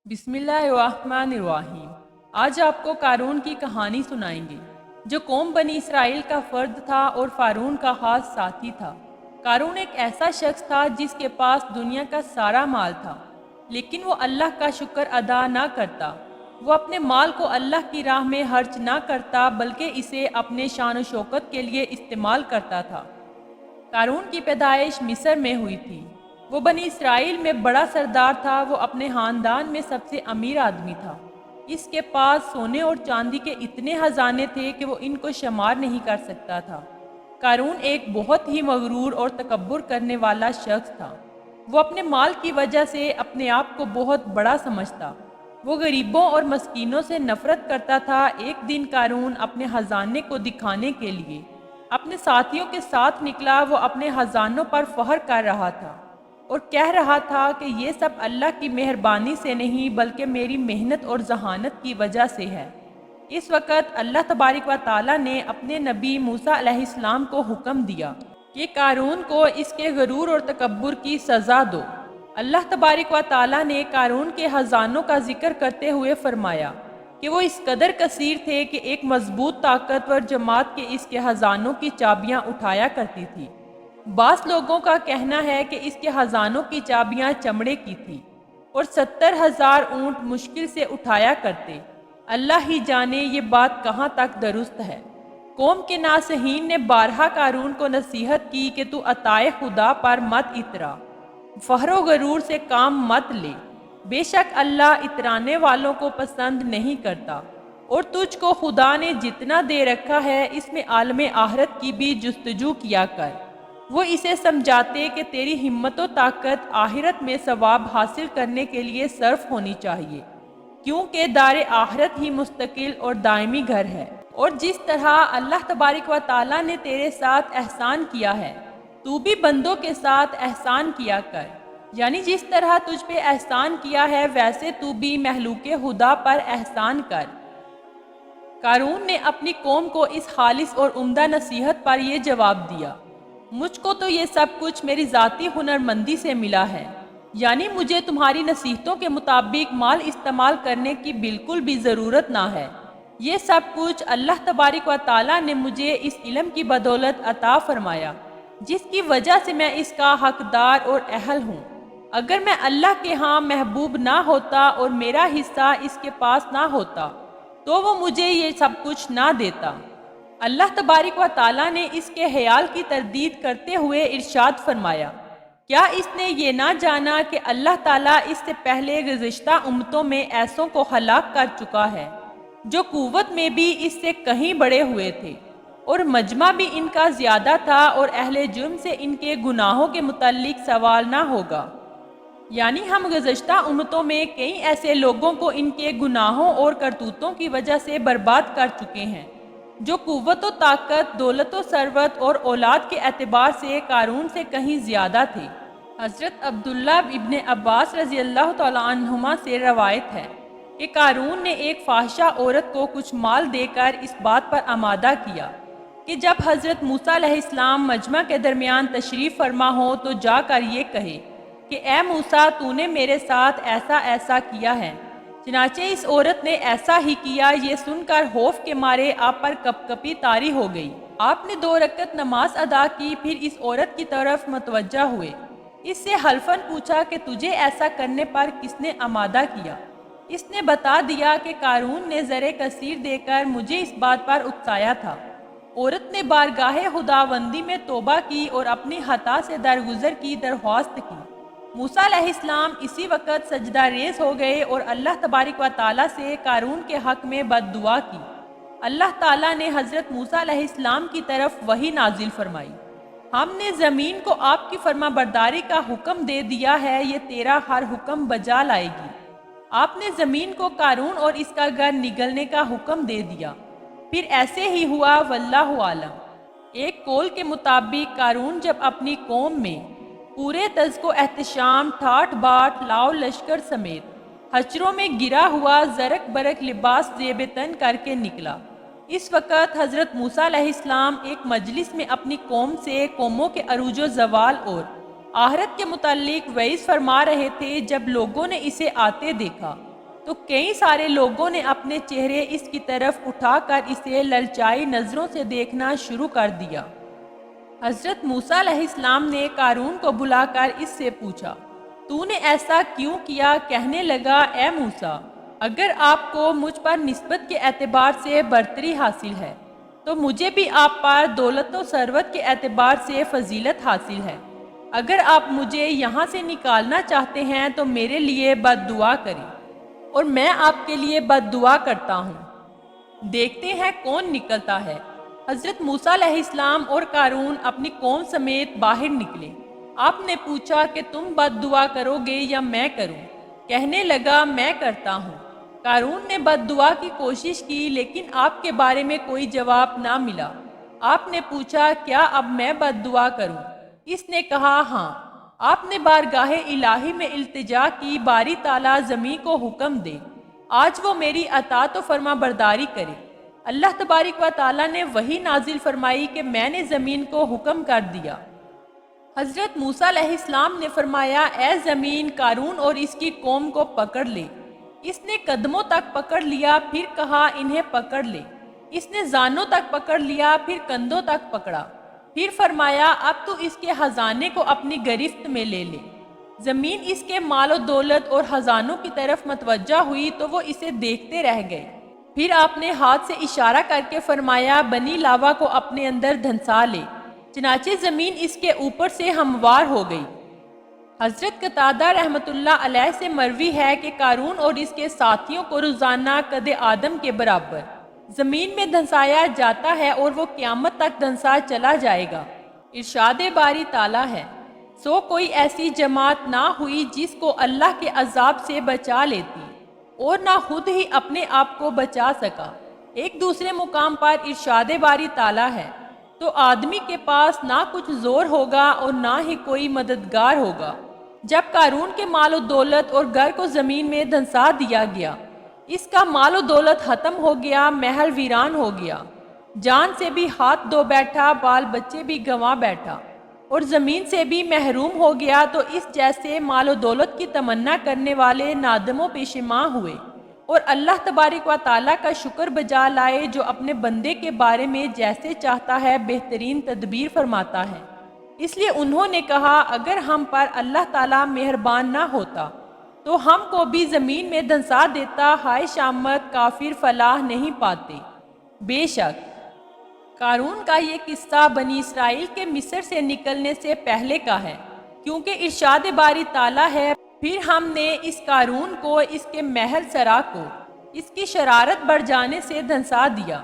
بسم اللہ الرحمن الرحیم۔ آج آپ کو قارون کی کہانی سنائیں گے جو قوم بنی اسرائیل کا فرد تھا اور فارون کا خاص ساتھی تھا۔ قارون ایک ایسا شخص تھا جس کے پاس دنیا کا سارا مال تھا، لیکن وہ اللہ کا شکر ادا نہ کرتا۔ وہ اپنے مال کو اللہ کی راہ میں خرچ نہ کرتا بلکہ اسے اپنے شان و شوکت کے لیے استعمال کرتا تھا۔ قارون کی پیدائش مصر میں ہوئی تھی۔ وہ بنی اسرائیل میں بڑا سردار تھا۔ وہ اپنے خاندان میں سب سے امیر آدمی تھا۔ اس کے پاس سونے اور چاندی کے اتنے خزانے تھے کہ وہ ان کو شمار نہیں کر سکتا تھا۔ قارون ایک بہت ہی مغرور اور تکبر کرنے والا شخص تھا۔ وہ اپنے مال کی وجہ سے اپنے آپ کو بہت بڑا سمجھتا۔ وہ غریبوں اور مسکینوں سے نفرت کرتا تھا۔ ایک دن قارون اپنے خزانے کو دکھانے کے لیے اپنے ساتھیوں کے ساتھ نکلا۔ وہ اپنے خزانوں پر فخر کر رہا تھا اور کہہ رہا تھا کہ یہ سب اللہ کی مہربانی سے نہیں بلکہ میری محنت اور ذہانت کی وجہ سے ہے۔ اس وقت اللہ تبارک و تعالیٰ نے اپنے نبی موسیٰ علیہ السلام کو حکم دیا کہ قارون کو اس کے غرور اور تکبر کی سزا دو۔ اللہ تبارک و تعالیٰ نے قارون کے خزانوں کا ذکر کرتے ہوئے فرمایا کہ وہ اس قدر کثیر تھے کہ ایک مضبوط طاقتور جماعت کے اس کے خزانوں کی چابیاں اٹھایا کرتی تھی۔ بعض لوگوں کا کہنا ہے کہ اس کے خزانوں کی چابیاں چمڑے کی تھی اور 70,000 اونٹ مشکل سے اٹھایا کرتے۔ اللہ ہی جانے یہ بات کہاں تک درست ہے۔ قوم کے ناصحین نے بارہا قارون کو نصیحت کی کہ تو عطائے خدا پر مت اترا، فخر و غرور سے کام مت لے، بے شک اللہ اترانے والوں کو پسند نہیں کرتا، اور تجھ کو خدا نے جتنا دے رکھا ہے اس میں عالم آخرت کی بھی جستجو کیا کر۔ وہ اسے سمجھاتے کہ تیری ہمت و طاقت آخرت میں ثواب حاصل کرنے کے لیے صرف ہونی چاہیے، کیونکہ دار آخرت ہی مستقل اور دائمی گھر ہے۔ اور جس طرح اللہ تبارک و تعالیٰ نے تیرے ساتھ احسان کیا ہے تو بھی بندوں کے ساتھ احسان کیا کر، یعنی جس طرح تجھ پہ احسان کیا ہے ویسے تو بھی مخلوق خدا پر احسان کر۔ قارون نے اپنی قوم کو اس خالص اور عمدہ نصیحت پر یہ جواب دیا، مجھ کو تو یہ سب کچھ میری ذاتی ہنرمندی سے ملا ہے، یعنی مجھے تمہاری نصیحتوں کے مطابق مال استعمال کرنے کی بالکل بھی ضرورت نہ ہے۔ یہ سب کچھ اللہ تبارک و تعالیٰ نے مجھے اس علم کی بدولت عطا فرمایا جس کی وجہ سے میں اس کا حقدار اور اہل ہوں۔ اگر میں اللہ کے ہاں محبوب نہ ہوتا اور میرا حصہ اس کے پاس نہ ہوتا تو وہ مجھے یہ سب کچھ نہ دیتا۔ اللہ تبارک و تعالیٰ نے اس کے خیال کی تردید کرتے ہوئے ارشاد فرمایا، کیا اس نے یہ نہ جانا کہ اللہ تعالیٰ اس سے پہلے گزشتہ امتوں میں ایسوں کو ہلاک کر چکا ہے جو قوت میں بھی اس سے کہیں بڑے ہوئے تھے اور مجمع بھی ان کا زیادہ تھا، اور اہل جرم سے ان کے گناہوں کے متعلق سوال نہ ہوگا۔ یعنی ہم گزشتہ امتوں میں کئی ایسے لوگوں کو ان کے گناہوں اور کرتوتوں کی وجہ سے برباد کر چکے ہیں جو قوت و طاقت، دولت و ثروت اور اولاد کے اعتبار سے قارون سے کہیں زیادہ تھے۔ حضرت عبداللہ ابن عباس رضی اللہ تعالیٰ عنہما سے روایت ہے کہ قارون نے ایک فاحشہ عورت کو کچھ مال دے کر اس بات پر آمادہ کیا کہ جب حضرت موسیٰ علیہ السلام مجمع کے درمیان تشریف فرما ہو تو جا کر یہ کہے کہ اے موسیٰ، تو نے میرے ساتھ ایسا ایسا کیا ہے۔ چنانچہ اس عورت نے ایسا ہی کیا۔ یہ سن کر خوف کے مارے آپ پر کپ کپی طاری ہو گئی۔ آپ نے 2 رکعت نماز ادا کی، پھر اس عورت کی طرف متوجہ ہوئے، اس سے حلفاً پوچھا کہ تجھے ایسا کرنے پر کس نے آمادہ کیا؟ اس نے بتا دیا کہ قارون نے زر کثیر دے کر مجھے اس بات پر اکسایا تھا۔ عورت نے بارگاہ خداوندی میں توبہ کی اور اپنی خطا سے درگزر کی درخواست کی۔ موسیٰ علیہ السلام اسی وقت سجدہ ریز ہو گئے اور اللہ تبارک و تعالیٰ سے قارون کے حق میں بد دعا کی۔ اللہ تعالیٰ نے حضرت موسیٰ علیہ السلام کی طرف وحی نازل فرمائی، ہم نے زمین کو آپ کی فرما برداری کا حکم دے دیا ہے، یہ تیرا ہر حکم بجا لائے گی۔ آپ نے زمین کو قارون اور اس کا گھر نگلنے کا حکم دے دیا۔ پھر ایسے ہی ہوا، واللہ عالم۔ ایک قول کے مطابق قارون جب اپنی قوم میں پورے تزک و احتشام، ٹھاٹ باٹ، لاؤ لشکر سمیت حشروں میں گرا ہوا زرق برق لباس زیب تن کر کے نکلا، اس وقت حضرت موسیٰ علیہ السلام ایک مجلس میں اپنی قوم سے قوموں کے عروج و زوال اور آخرت کے متعلق وعظ فرما رہے تھے۔ جب لوگوں نے اسے آتے دیکھا تو کئی سارے لوگوں نے اپنے چہرے اس کی طرف اٹھا کر اسے للچائی نظروں سے دیکھنا شروع کر دیا۔ حضرت موسیٰ علیہ السلام نے قارون کو بلا کر اس سے پوچھا، تو نے ایسا کیوں کیا؟ کہنے لگا، اے موسیٰ، اگر آپ کو مجھ پر نسبت کے اعتبار سے برتری حاصل ہے تو مجھے بھی آپ پر دولت و ثروت کے اعتبار سے فضیلت حاصل ہے۔ اگر آپ مجھے یہاں سے نکالنا چاہتے ہیں تو میرے لیے بد دعا کریں، اور میں آپ کے لیے بد دعا کرتا ہوں۔ دیکھتے ہیں کون نکلتا ہے۔ حضرت موسیٰ علیہ السلام اور قارون اپنی قوم سمیت باہر نکلے۔ آپ نے پوچھا کہ تم بد دعا کرو گے یا میں کروں؟ کہنے لگا، میں کرتا ہوں۔ قارون نے بد دعا کی کوشش کی لیکن آپ کے بارے میں کوئی جواب نہ ملا۔ آپ نے پوچھا، کیا اب میں بد دعا کروں؟ اس نے کہا، ہاں۔ آپ نے بارگاہ الہی میں التجا کی، باری تعالیٰ زمین کو حکم دے آج وہ میری اطاعت و فرما برداری کرے۔ اللہ تبارک و تعالیٰ نے وحی نازل فرمائی کہ میں نے زمین کو حکم کر دیا۔ حضرت موسیٰ علیہ السلام نے فرمایا، اے زمین، قارون اور اس کی قوم کو پکڑ لے۔ اس نے قدموں تک پکڑ لیا، پھر کہا، انہیں پکڑ لے۔ اس نے زانوں تک پکڑ لیا، پھر کندھوں تک پکڑا۔ پھر فرمایا، اب تو اس کے خزانے کو اپنی گرفت میں لے لے۔ زمین اس کے مال و دولت اور خزانوں کی طرف متوجہ ہوئی تو وہ اسے دیکھتے رہ گئے۔ پھر آپ نے ہاتھ سے اشارہ کر کے فرمایا، بنی لاوا کو اپنے اندر دھنسا لے۔ چنانچہ زمین اس کے اوپر سے ہموار ہو گئی۔ حضرت قتادہ رحمۃ اللہ علیہ سے مروی ہے کہ قارون اور اس کے ساتھیوں کو روزانہ قد آدم کے برابر زمین میں دھنسایا جاتا ہے اور وہ قیامت تک دھنسا چلا جائے گا۔ ارشاد باری تعالیٰ ہے، سو کوئی ایسی جماعت نہ ہوئی جس کو اللہ کے عذاب سے بچا لیتی اور نہ خود ہی اپنے آپ کو بچا سکا۔ ایک دوسرے مقام پر ارشاد باری تعالیٰ ہے، تو آدمی کے پاس نہ کچھ زور ہوگا اور نہ ہی کوئی مددگار ہوگا۔ جب قارون کے مال و دولت اور گھر کو زمین میں دھنسا دیا گیا، اس کا مال و دولت ختم ہو گیا، محل ویران ہو گیا، جان سے بھی ہاتھ دھو بیٹھا، بال بچے بھی گنوا بیٹھا اور زمین سے بھی محروم ہو گیا، تو اس جیسے مال و دولت کی تمنا کرنے والے نادم و پیشیماں ہوئے اور اللہ تبارک و تعالیٰ کا شکر بجا لائے، جو اپنے بندے کے بارے میں جیسے چاہتا ہے بہترین تدبیر فرماتا ہے۔ اس لیے انہوں نے کہا، اگر ہم پر اللہ تعالیٰ مہربان نہ ہوتا تو ہم کو بھی زمین میں دھنسا دیتا، ہائے شامت کافر فلاح نہیں پاتے۔ بے شک قارون کا یہ قصہ بنی اسرائیل کے مصر سے نکلنے سے پہلے کا ہے، کیونکہ ارشاد باری تعالیٰ ہے، پھر ہم نے اس قارون کو، اس کے محل سرا کو، اس کی شرارت بڑھ جانے سے دھنسا دیا۔